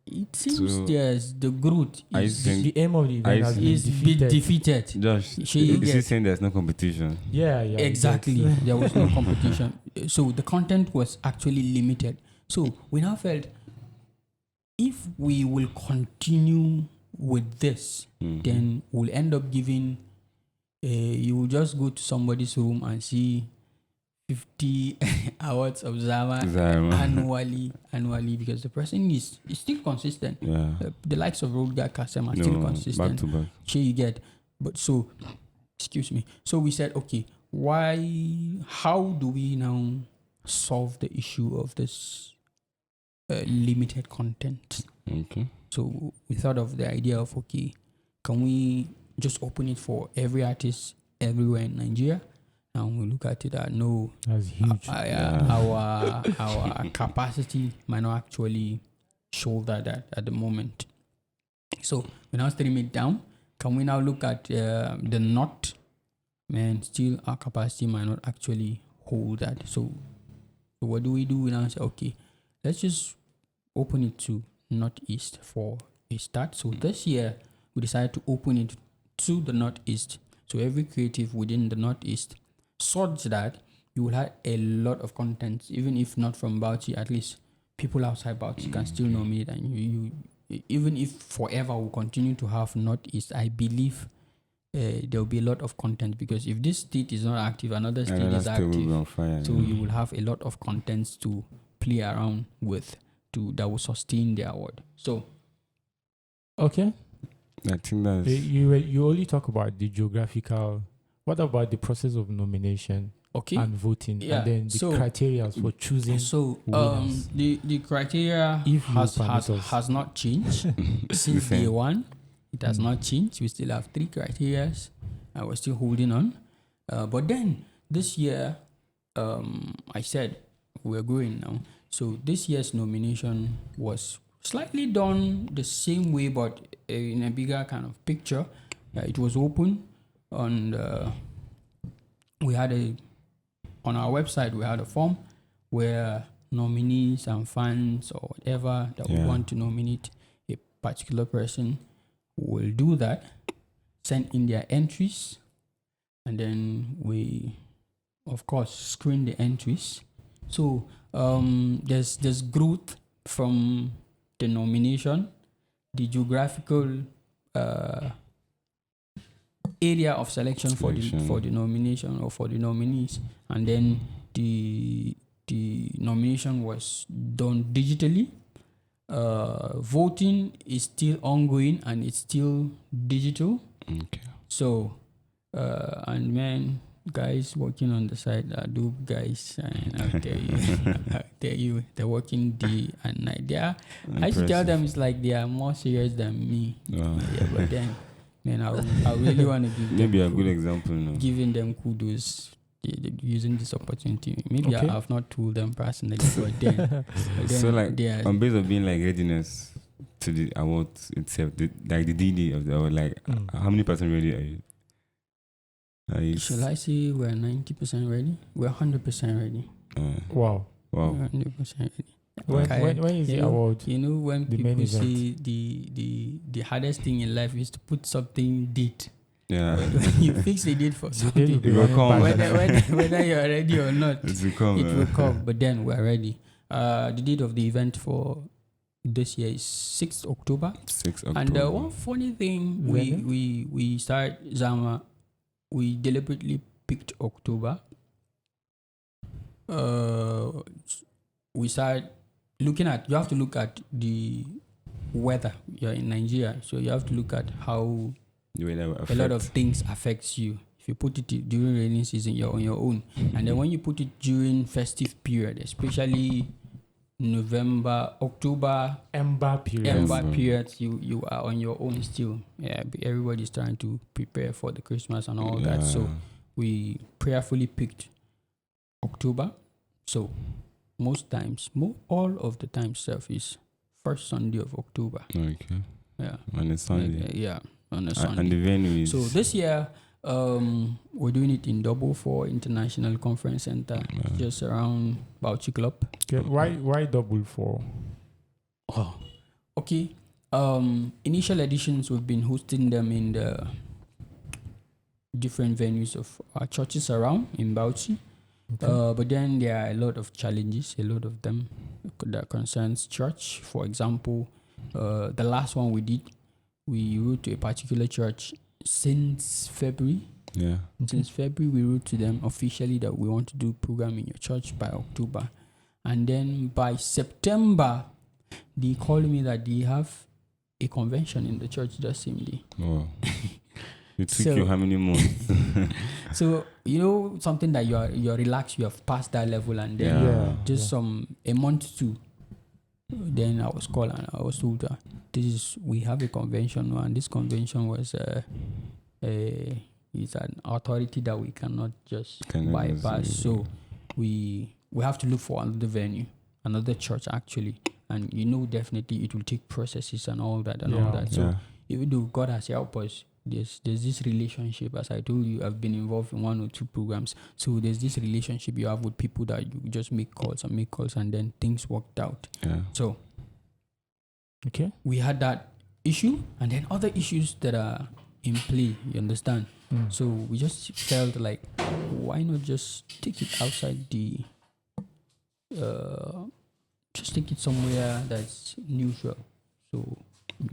It seems So, there's the growth I is think- The aim of the event has been is defeated. Josh, She is he get- saying there's no competition? Yeah. Exactly. that's- There was no competition. So the content was actually limited. So we now felt if we will continue with this, then we'll end up giving, you will just go to somebody's room and see 50 awards of Zama annually because the person is still consistent. Yeah. The likes of Rodgar Kasem are still No, consistent. back to back. Sure you get. But so, excuse me. So we said, okay, how do we now solve the issue of this limited content? Okay. So we thought of the idea of, okay, can we just open it for every artist everywhere in Nigeria? And we look at it that no, That's huge. our capacity might not actually shoulder that at the moment. So we now stream it down. Can we now look at the North? Man, still our capacity might not actually hold that. So what do? We now say, okay, let's just open it to Northeast for a start. So this year we decided to open it to the Northeast. So every creative within the Northeast, such that you will have a lot of content, even if not from Bauchi, at least people outside Bauchi can still nominate, and you even if forever will continue to have Northeast, I believe there will be a lot of content, because if this state is not active, another state is state will be active. on fire. So you will have a lot of contents to play around with that will sustain the award. So Okay. I think that's You only talk about the geographical. What about the process of nomination okay. and voting, Yeah, and then the so- criteria for choosing? So winners. the criteria If you permit us. has not changed since same. day one. It has not changed. We still have 3 criteria. We're still holding on. But then this year, I said we're growing now. So this year's nomination was slightly done the same way, but in a bigger kind of picture. It was open on on our website. We had a form where nominees and fans or whatever that would Yeah. want to nominate a particular person will do that, send in their entries, and then we, of course, screen the entries. So there's growth from the nomination, the geographical area of selection for the nomination or for the nominees, and then the nomination was done digitally. Voting is still ongoing and it's still digital. okay. So and man, guys working on the side are dope guys, and I'll tell you, they're working day and night. I should tell them it's like they are more serious than me. Wow. Yeah, but then, man, I really want to give them Maybe a good example. No. giving them kudos using this opportunity. Maybe Okay. I have not told them personally, but then So like they are, on base of being like readiness to the award itself, like the DD of the award, like how many percent ready are you? shall I say we're 90% ready? We're 100% ready. Wow. Wow. We're 100% ready. When, Okay. when is the You know, award? You know, when The main people say event. the hardest thing in life is to put something date. Yeah. When you fix the date for The date will something, be It will running come. back. whether you're ready or not, It's become. it will come. But then we're ready. The date of the event for this year is 6th October. 6 October. And one funny thing, we start Zama, we deliberately picked October. We started you have to look at the weather. You're in Nigeria, so you have to look at how The way that will a lot of affect. things affects you. If you put it during rainy season, you're on your own. And then when you put it during festive period, especially November, October, Ember period. Ember Ember. period, you are on your own still. Yeah, everybody's trying to prepare for the Christmas and all that. So we prayerfully picked October. So most times, all of the time stuff is first Sunday of October. Okay. Yeah. On a Sunday. Yeah, on a Sunday. And the venue is. So this year, we're doing it in Double Four International Conference Center, just around Bauchi Club. Okay, why double four? Oh, okay. Initial editions, we've been hosting them in the different venues of our churches around in Bauchi. Okay. But then there are a lot of challenges, a lot of them that concerns church. For example, the last one we did, we wrote to a particular church since February. Yeah. Since February, we wrote to them officially that we want to do program in your church by October. And then by September, they called me that they have a convention in the church that same day. Oh. It took So- you how many months? So, something that you're relaxed, you have passed that level, and then Yeah. just a month to, then I was called and I was told that we have a convention now, and this convention was is an authority that we cannot just bypass. So we have to look for another venue, another church actually, and definitely it will take processes and all that and all that. So even though God has helped us, there's this relationship. As I told you, I've been involved in 1 or 2 programs. So there's this relationship you have with people that you just make calls, and then things worked out. Yeah. So Okay. we had that issue, and then other issues that are in play, you understand? So we just felt like, why not just take it outside just take it somewhere that's neutral. So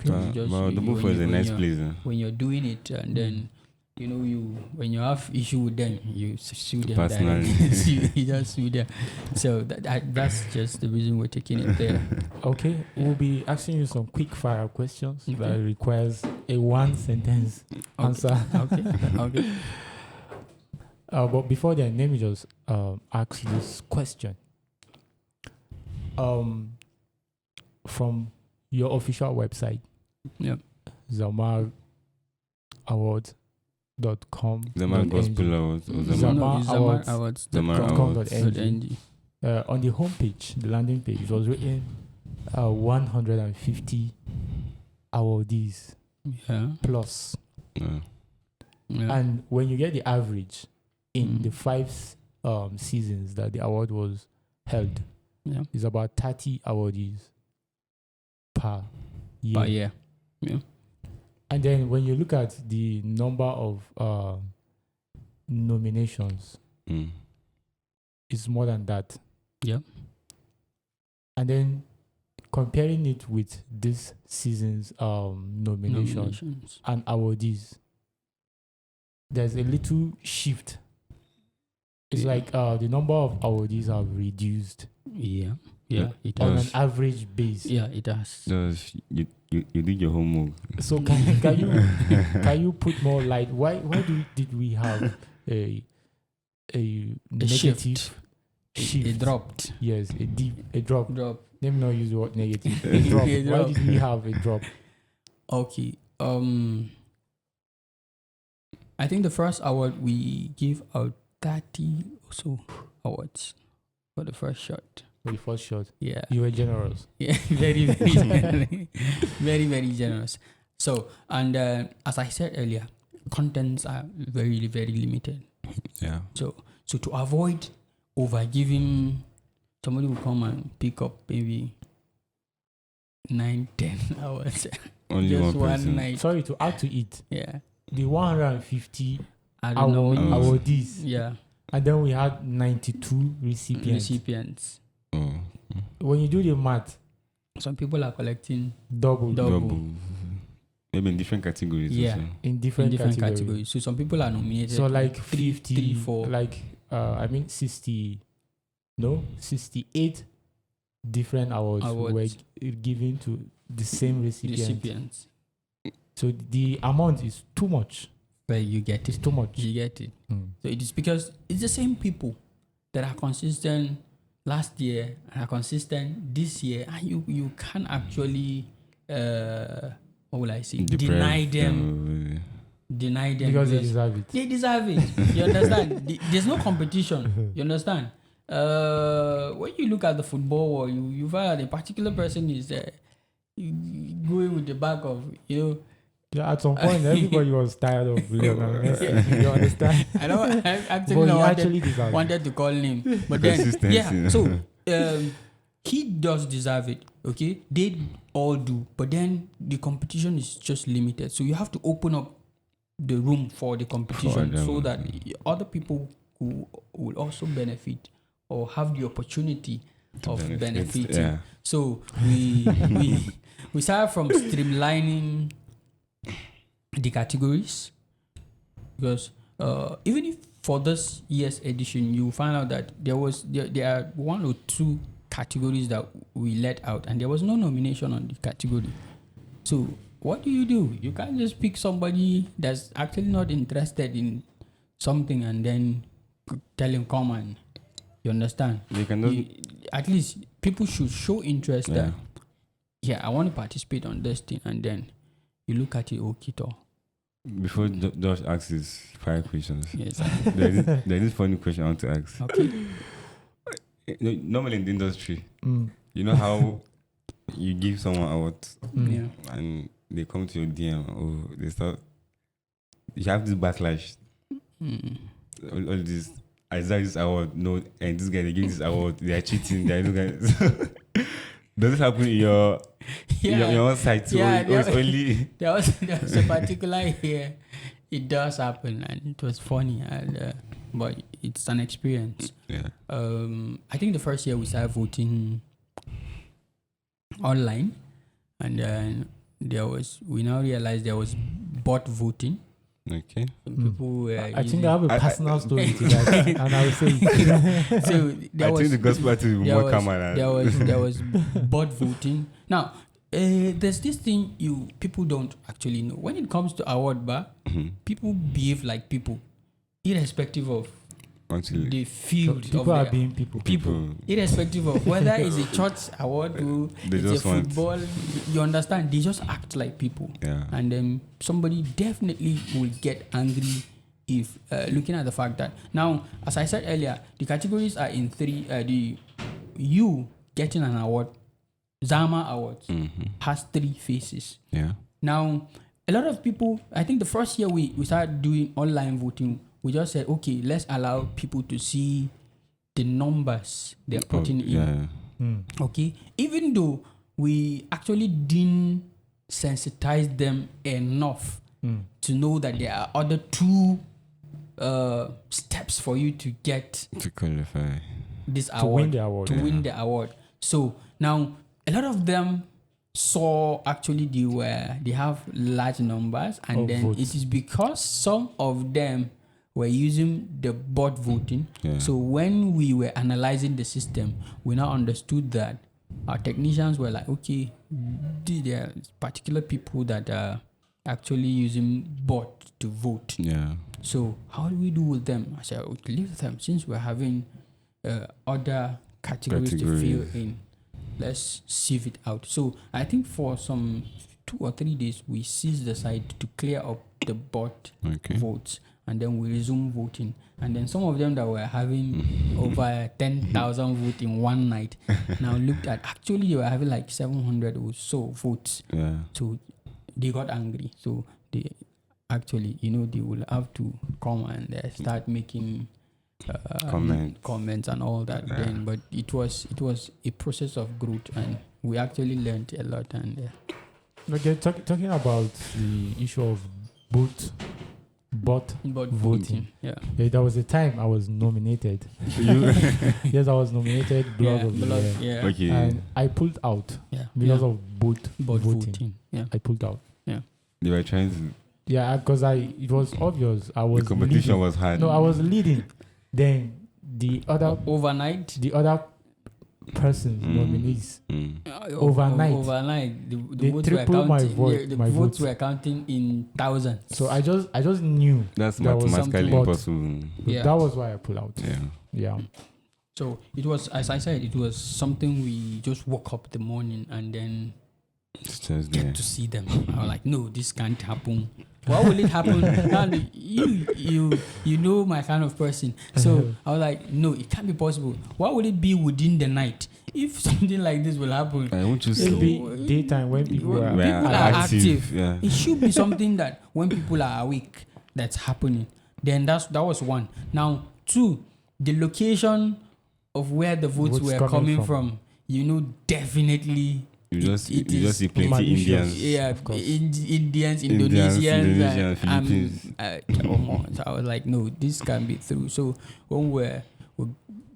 Well, the Buffalo is a nice place. when you're doing it, and then when you have issue with them, you sue them Personally. directly. You just sue them. So that's just the reason we're taking it there. Okay. We'll be asking you some quick fire questions Okay. that requires a 1-sentence answer. Okay. But before then, let me just ask this question. From your official website, Yep. ZamarAwards.com. Zamar Gospel Awards. Or Zamar Awards. ZamarAwards.com.ng. On the homepage, the landing page, it was written 150 awardees Yeah. plus. Yeah. And when you get the average in the 5 seasons that the award was held, Yeah. it's about 30 awardees per year. But yeah. And then when you look at the number of nominations, it's more than that. Yep. And then comparing it with this season's nominations and awardees, there's a little shift. It's like the number of awardees have reduced Yeah. Yeah. It on has. an average base. Yeah, it has. Just you did your homework. So can you put more light? Why did we have a negative shift. shift? It dropped. Yes, a drop. Drop. Let me not use the word negative. A drop. A Why drop. did we have a drop? Okay. I think the first award we gave out 30 or so awards for the first shot. For the first shot, Yeah. you were generous. Yeah, very, very generous. Very, very generous. So, and as I said earlier, contents are very, very limited. Yeah. So to avoid overgiving, somebody will come and pick up maybe 9-10 hours. Only Just one person. one night. Sorry, to add to it, Yeah. the 150 I don't know. awardees, Yeah. and then we had 92 recipients. Oh. When you do the math, Some people are collecting double Double. Maybe in different categories. Yeah. Also. in in different, different categories. categories. So some people are nominated. So like 3, 4. like 68 different awards were given to the same recipients. So the amount is too much. But you get it. It's too much. You get it. So it is because it's the same people that are consistent last year and are consistent this year, and you can't actually what will I say? Deny them because they deserve it. They deserve it. You understand? There's no competition. You understand? When you look at the football war, you find that a particular person is going with the back of, you know. Yeah, at some point, everybody was tired of Lionel Messi. You understand? I know. I actually wanted to call him, but then So he does deserve it. Okay, they all do, but then the competition is just limited. So you have to open up the room for the competition so that other people who will also benefit or have the opportunity of benefiting. Yeah. So we start from streamlining the categories, because even if for this year's edition you find out that there are 1 or 2 categories that we let out and there was no nomination on the category. So what do? You can't just pick somebody that's actually not interested in something and then tell him come on. You understand? At least people should show interest that I want to participate on this thing, and then you look at it, Okito. Before Josh asks his 5 questions, yes, there is this funny question I want to ask. Okay. Normally in the industry, you know how you give someone awards and they come to your DM or they start, you have this backlash. All this, I deserve this award, no, and this guy, they give this award, they are cheating, they are does this happen in your own site too? Yeah, or it's only there was a particular here. It does happen, and it was funny, and but it's an experience. Yeah. I think the first year we started voting online, and then we now realized there was bot voting. Okay. People I think I have a personal story to that, and I will say it. So I think the gospel is more common. There was bot voting. Now, there's this thing people don't actually know. When it comes to award bar, people behave like people, irrespective of the field. So people are being people. People, irrespective of whether it's a church award or it's a football. You understand? They just act like people. Yeah. And then somebody definitely will get angry if looking at the fact that now, as I said earlier, the categories are in 3. You getting an award, ZamarAwards has 3 phases. Yeah. Now, a lot of people, I think the first year we started doing online voting, we just said, okay, let's allow people to see the numbers they're putting in. Okay? Even though we actually didn't sensitize them enough to know that there are other 2 steps for you to get to qualify this award. To win the award. So now a lot of them saw actually they have large numbers, and then votes. it is because some of them were using the bot voting. Yeah. So when we were analyzing the system, we now understood that our technicians were like, okay, there are particular people that are actually using bot to vote. Yeah. So how do we do with them? I said, okay, leave them, since we're having other categories to fill in. Let's sieve it out. So I think for some 2 or 3 days, we seized the site to clear up the bot votes, and then we resume voting. And then some of them that were having over 10,000 votes in one night now looked at, actually they were having like 700 or so votes. Yeah. So they got angry. So they actually, they will have to come and start making comments and all that. Yeah. Then, but it was a process of growth, and we actually learned a lot. And okay, talking about the issue of bot voting. Yeah, there was a time I was nominated. Yes, I was nominated blog of the year. Okay. And I pulled out because of bot voting. Yeah, I pulled out. Yeah, they were trying to. Yeah, because it was obvious. I was the competition leading. was hard. No, I was leading. Then the other overnight. The other persons, nominees. Overnight. Overnight, the They votes were tripled my counting. vote. The My votes votes. were counting in thousands. So I just knew That's that was mathematically something- impossible. Yeah. that was why I pulled out. Yeah. Yeah. So it was, as I said, it was something we just woke up the morning and then It's just there. get to see them. I was like, no, this can't happen. Why will it happen? And you know my kind of person. So I was like, no, it can't be possible. Why would it be within the night? If something like this will happen, I won't you It'll say be daytime when people When are people are active. Yeah. it should be something that when people are awake, that's happening. Then that was one. Now, two, the location of where the votes Votes were coming coming from. from, you You it just is see plenty malicious. Indians. yeah, Of course. Indians, Indians, Indonesians, Indonesian, Philippines. so I was like, no, this can be through. So when we're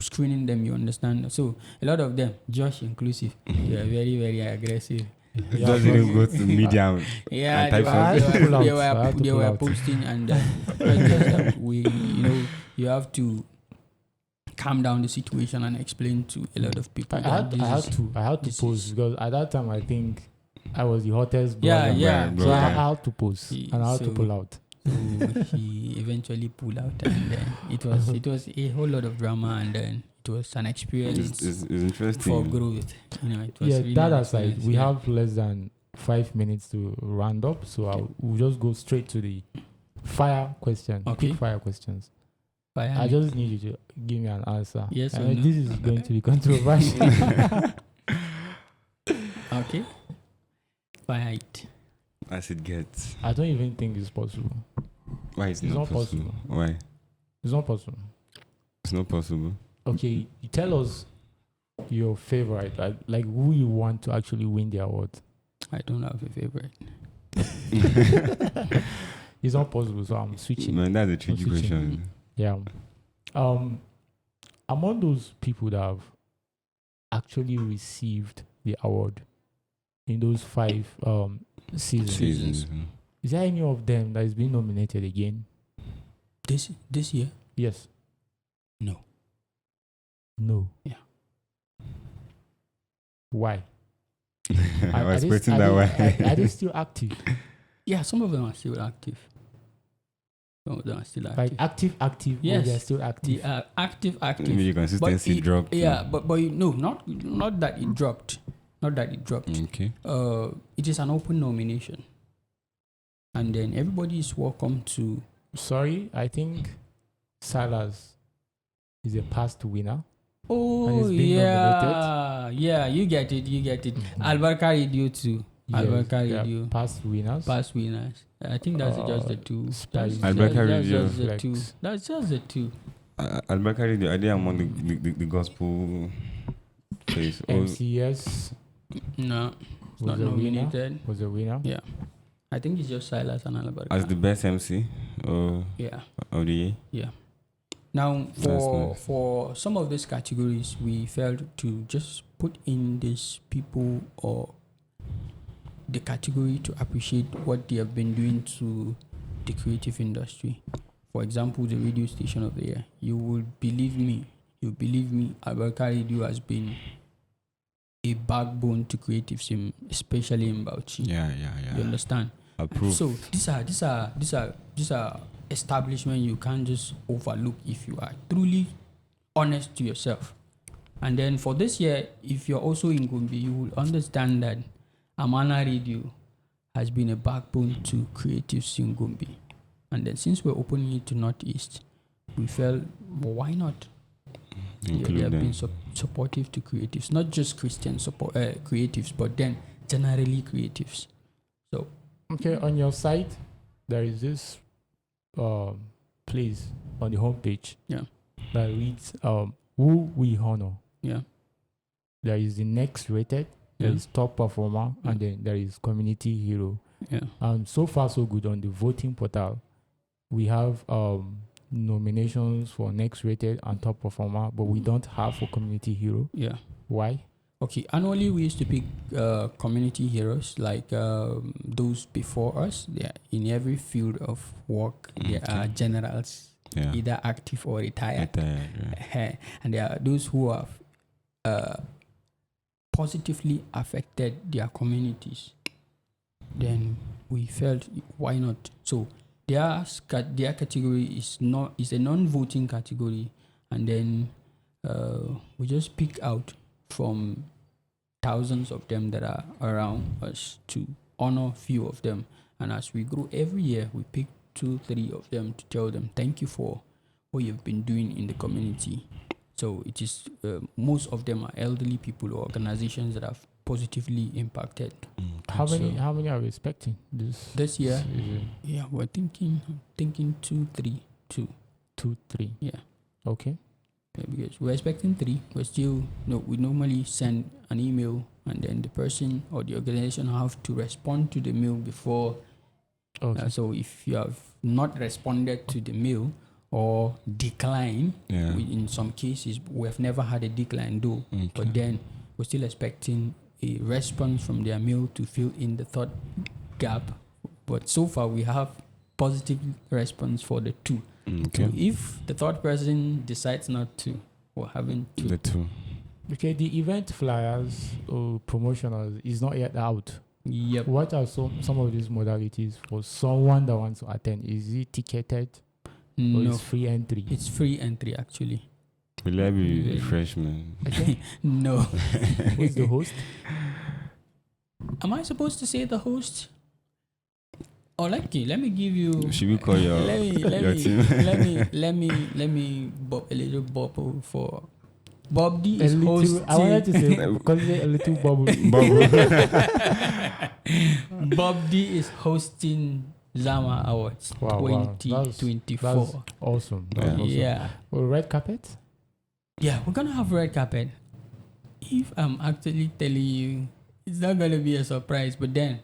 screening them, you understand. So a lot of them, Josh inclusive, they are very, very aggressive. Yeah, Just didn't go to media. Yeah, And they type were, something. they Pull were, out. they I were, have to they pull were out. posting, and it's just that you have to calm down the situation and explain to a lot of people. I that this had is- to this post is- because at that time I think I was the hottest. Yeah, blogger. yeah. Right, So bro. I had to post He- and I had to so- pull out. So he eventually pulled out, and then it was a whole lot of drama, and then it was an experience It's interesting. for growth. It was Yeah, really that an aside, experience, we yeah. have less than 5 minutes to round up, so we'll just go straight to the fire question. Okay. Quick fire questions. Fire I me. just need you to give me an answer. Yes or And no? this is going to be controversial. Okay. Fire it. As it gets. I don't even think it's possible. Why it's It's not not possible? possible. Why? It's not possible. It's not possible. Okay, you tell us your favorite, like who you want to actually win the award. I don't have a favorite. It's not possible, so I'm switching. Man, that's a tricky switching. question. Yeah. Among those people that have actually received the award in those 5 seasons, is there any of them that is being nominated again? This year? Yes. No. No. Yeah. Why? I was they- expecting that are way. they still active? Yeah, some of them are still active. Some of them are still Like active. active? Yes. Or they're still They active? are active. Maybe your consistency dropped. Yeah, but no, not that it dropped. Not that it dropped. Okay. It is an open nomination, and then everybody is welcome to. Sorry, I think Silas is a past winner. Oh it's being yeah, yeah, you get it. Albarka Radio too. Albarka they are Radio. past winners. Past winners. I think that's just the two. Spice. Albarka That's Radio. just the two. Flex. That's just the two. Albakari, are they among the gospel place? MCS No, it's was not a winner. nominated. Was a winner. Yeah, I think it's just Silas and Albarka. As the best MC Yeah. of the year? Yeah. Now, That's nice. for some of these categories, we felt to just put in these people or the category to appreciate what they have been doing to the creative industry. For example, the radio station of the year. You will believe me. Albarka Radio has been a backbone to creatives, especially in Bauchi. Yeah. You understand? Approved. So these are establishment you can't just overlook if you are truly honest to yourself. And then for this year, if you're also in Gombe, you will understand that Amana Radio has been a backbone to creatives in Gombe. And then since we're opening it to Northeast, we felt, well, why not? They have been supportive to creatives, not just Christian creatives, but then generally creatives. So Okay, on your site, there is this place on the homepage that reads who we honor. yeah, There is the next rated, there Yeah. is top performer, and then there is community hero. yeah. So far so good on the voting portal. We have nominations for next rated and top performer, but we don't have for community hero. Yeah. Why? Okay. Annually, we used to pick community heroes like those before us. They are in every field of work. They are generals, either active or retired. Yeah. And there are those who have positively affected their communities, then we felt why not? So their category is a non-voting category, and then we just pick out from thousands of them that are around us to honor few of them. And as we grow every year, we pick 2-3 of them to tell them thank you for what you've been doing in the community. So it is most of them are elderly people or organizations that have positively impacted. How many are we expecting this year? Yeah, we're thinking 2-3. 2-3. Yeah. Okay. Yeah, because we're expecting 3. We normally send an email, and then the person or the organization have to respond to the mail before. Okay. So if you have not responded to the mail or decline, in some cases we have never had a decline though, but then we're still expecting a response from their mail to fill in the third gap. But so far we have positive response for the 2. So if the third person decides not to, we're having 2. The 2. Okay, the event flyers or promotionals is not yet out. Yep. What are some of these modalities for someone that wants to attend? Is it ticketed? No, or it's free entry? It's free entry actually. Will I be freshman? Okay. No. Who's the host? Am I supposed to say the host? Oh, let me give you. Should we call your team? let me bob a little bubble for Bob D is hosting. I wanted to say call it a little bubble. Bob D is hosting ZamarAwards 2024. That's awesome. Yeah. Well, red carpet? Yeah, we're gonna have red carpet. If I'm actually telling you, it's not gonna be a surprise. But then,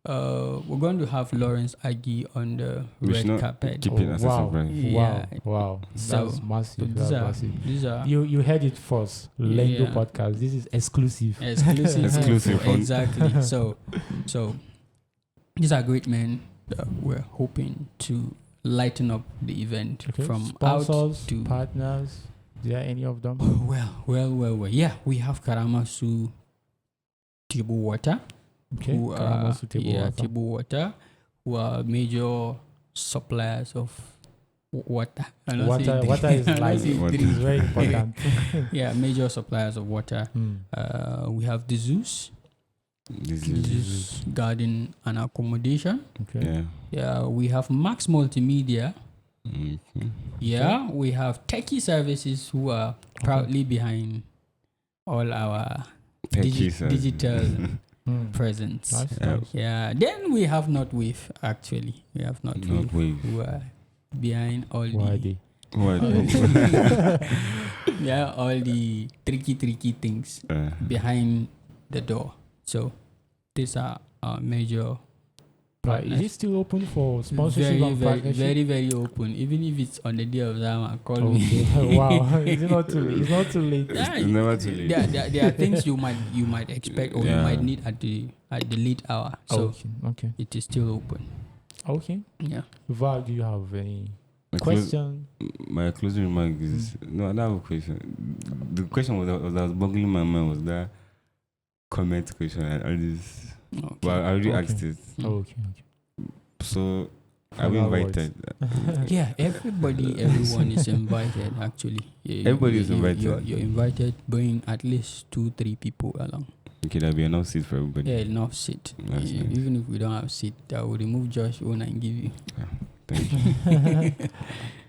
we're going to have Lawrence Aggie on the red carpet. Keep it as a surprise. Yeah. Wow. So that's massive. these are you heard it first. Lendo podcast. This is exclusive. Exclusive. Exactly. So these are great men. We're hoping to lighten up the event from sponsors out to partners. Is there any of them? Well. Yeah, we have Karamasu Table Water. Okay. Who are Table Water, who are major suppliers of water. Water is life. It is very important. Yeah, major suppliers of water. We have the Zeus. Zeus Garden and Accommodation. Okay. Yeah, we have Max Multimedia. Yeah, we have Techie Services, who are proudly behind all our digital presence. Nice. Yeah. Then we have Notwave. Actually, we have Notwave, who are behind all all the tricky things behind the door. So these are our major. But is it still open for sponsorship and partnership? Very open. Even if it's on the day of Zama, call me. Wow, is it not too late? It's not too late. It's never too late. There are things you might expect or you might need at the late hour. So okay. It is still open. Okay. Yeah. Val, do you have any question? My closing remark is no, I don't have a question. The question was boggling my mind was that comment question and all this. Okay. Well, I already asked it. Okay. So, are we invited? Yeah, everyone is invited. Actually, Everybody is invited. You're invited. Bring at least 2-3 people along. Okay, there'll be enough seat for everybody. Yeah, enough seat. Nice. Even if we don't have seat, I will remove Josh own and give you. Thank you.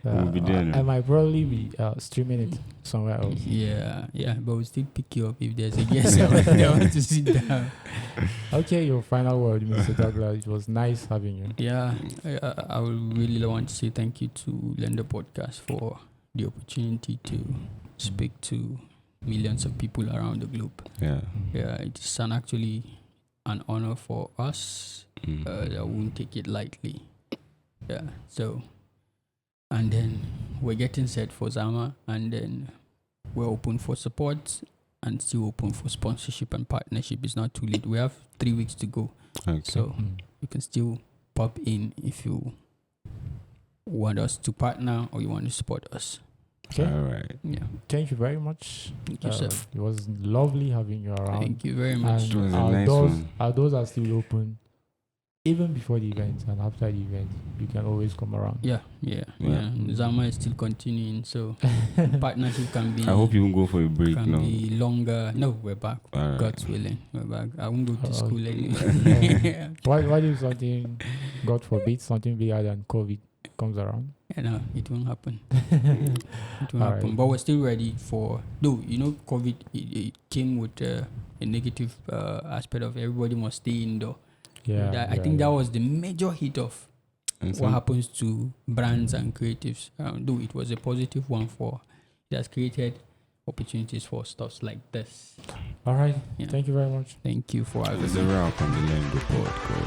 We'll be there. I might probably be streaming it somewhere else. Yeah, but we'll still pick you up if there's a guest that wants to sit down. Okay, your final word, Mr. Douglas. It was nice having you. Yeah, I would really want to say thank you to Lender Podcast for the opportunity to speak to millions of people around the globe. Yeah, it's actually an honor for us. I won't take it lightly. Yeah, so, and then we're getting set for Zama, and then we're open for support and still open for sponsorship and partnership. It's not too late. We have 3 weeks to go. okay. So you can still pop in if you want us to partner or you want to support us. Okay. All right. Yeah. Thank you very much. Thank you, sir. It was lovely having you around. Thank you very much. It was And a our nice doors, one. our doors are still open, even before the event and after the event. You can always come around. Yeah. Yeah. Zama is still continuing, so partnership can be. I hope you will go for a break can now. be longer. No, we're back. All right. God's willing, we're back. I won't go to school anyway. What if something, God forbid, something bigger than COVID comes around? Yeah, no, it won't happen. It won't happen. Alright. But we're still ready for. Though COVID, it came with a negative aspect of everybody must stay indoor. Yeah. I think that was the major hit of And what happens to brands and creatives. Though it was a positive one for, it has created opportunities for stuff like this. All right. Yeah. Thank you very much. Thank you for having There's me. a wrap on the Lembo podcast.